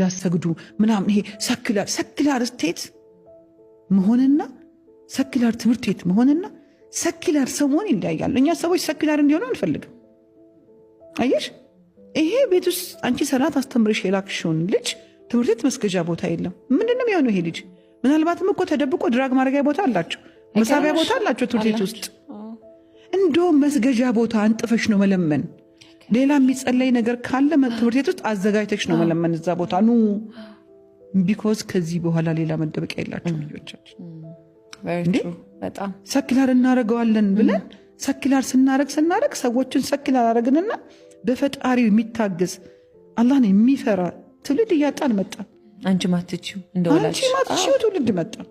ዳሰግዱ ምናምን ይሄ ሰክላር ስቴት መሆንና ሰክላር ትምህርት ቤት መሆንና ሰክላር ሰው መሆን ይለያያል። እኛ ሰዎች ሰክላር እንዲሆኑ አንፈልግም። አየሽ ይሄ ቤት ውስጥ አንቺ ሰላት አስተምርሽ የላክሽውን ልጅ ትምህርት ቤት መስገጃ ቦታ የለም። ምንድነው የሚሆነው? ይሄ ልጅ ምናልባትም እኮ ተደብቆ ድራግ ማድረጊያ ቦታ አላቸው፣ መሳቢያ ቦታ አላቸው ትምህርት ቤት ውስጥ። እንደውም መስገጃ ቦታ አንጥፈሽ ነው መለመን። ሌላ የሚጸለይ ነገር ካለ ትምህርት ቤት ውስጥ አዘጋጅተሽ ነው መለመን እዛ ቦታ ኑ። ቢኮዝ ከዚህ በኋላ ሌላ መደበቂያ የላቸው ልጆቻችን። በጣም ሰክላር እናደርገዋለን ብለን ሰክላር ስናረግ ሰዎችን ሰክላር አረግንና በፈጣሪው የሚታገዝ አላህን የሚፈራ ትውልድ እያጣን መጣን። አንቺ ማትችው ትውልድ መጣን።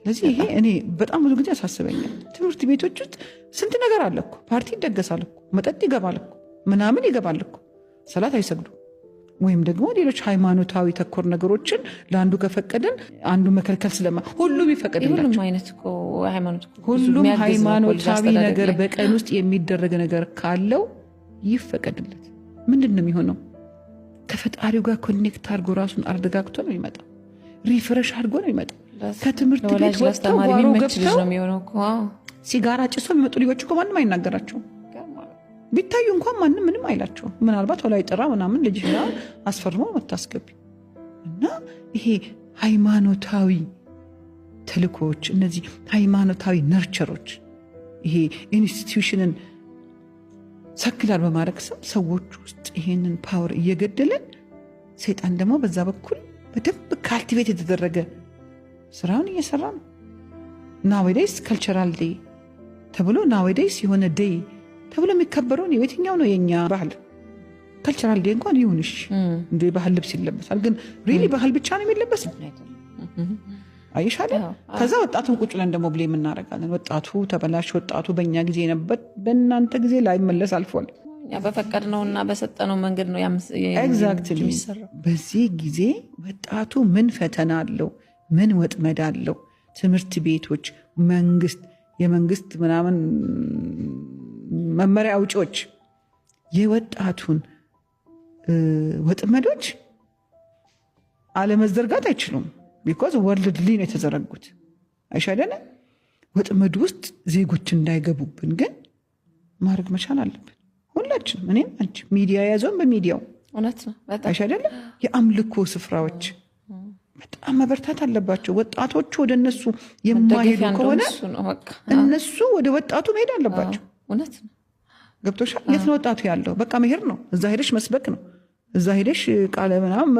ለዚህ ይሄ እኔ በጣም ብዙ ጊዜ ያሳስበኛል። ትምህርት ቤቶች ውስጥ ስንት ነገር አለ እኮ። ፓርቲ ይደገሳል እኮ፣ መጠጥ ይገባል እኮ፣ ምናምን ይገባል እኮ። ሰላት አይሰግዱ ወይም ደግሞ ሌሎች ሃይማኖታዊ ተኮር ነገሮችን ለአንዱ ከፈቀደን አንዱ መከልከል ሁሉም ይፈቀድላቸው። ሁሉም ሃይማኖታዊ ነገር በቀን ውስጥ የሚደረግ ነገር ካለው ይፈቀድለት። ምንድን ነው የሚሆነው? ከፈጣሪው ጋር ኮኔክት አድርጎ ራሱን አረጋግቶ ነው የሚመጣው። ሪፍሬሽ አድርጎ ነው የሚመጣው። ከትምህርት ቤት ወጥተው ጓሮ ገብተው ሲጋራ ጭሶ የሚመጡ ልጆች እኮ ማንም አይናገራቸውም። ቢታዩ እንኳን ማንም ምንም አይላቸውም። ምናልባት ወላይ ጥራ ምናምን ልጅ አስፈርሞ መታስገቢ እና ይሄ ሃይማኖታዊ ተልኮች፣ እነዚህ ሃይማኖታዊ ነርቸሮች ይሄ ኢንስቲትዩሽንን ሰክላር በማድረግ ስም ሰዎች ውስጥ ይሄንን ፓወር እየገደለን፣ ሰይጣን ደግሞ በዛ በኩል በደንብ ካልቲቬት የተደረገ ስራውን እየሰራ ነው። ናዌዴይስ ካልቸራል ዴይ ተብሎ ናዌዴይስ የሆነ ዴይ ተብሎ የሚከበረውን የትኛው ነው? የኛ ባህል ካልቸራል ዴይ እንኳን ይሁንሽ እንደ ባህል ልብስ ይለበሳል። ግን ሪሊ ባህል ብቻ ነው የሚለበስ? አይሻለ። ከዛ ወጣቱን ቁጭ ብለን ደግሞ ብሌም እናደርጋለን። ወጣቱ ተበላሽ፣ ወጣቱ በእኛ ጊዜ ነበር፣ በእናንተ ጊዜ ላይመለስ አልፏል። በፈቀድነውና በሰጠነው መንገድ ነው ኤግዛክትሊ። በዚህ ጊዜ ወጣቱ ምን ፈተና አለው? ምን ወጥመድ አለው? ትምህርት ቤቶች፣ የመንግስት ምናምን መመሪያ አውጪዎች የወጣቱን ወጥመዶች አለመዘርጋት አይችሉም። ቢኮዝ ወርልድ ሊ ነው የተዘረጉት። አይሻለነ ወጥመድ ውስጥ ዜጎች እንዳይገቡብን ግን ማድረግ መቻል አለብን ሁላችንም። እኔም አንቺ ሚዲያ ያዘውን በሚዲያው አይሻለነ የአምልኮ ስፍራዎች በጣም መበርታት አለባቸው። ወጣቶቹ ወደ እነሱ የማይሄዱ ከሆነ እነሱ ወደ ወጣቱ መሄድ አለባቸው። ገብቶሻል? የት ነው ወጣቱ ያለው? በቃ መሄድ ነው። እዛ ሄደሽ መስበክ ነው። እዛ ሄደሽ ቃለ ምናምን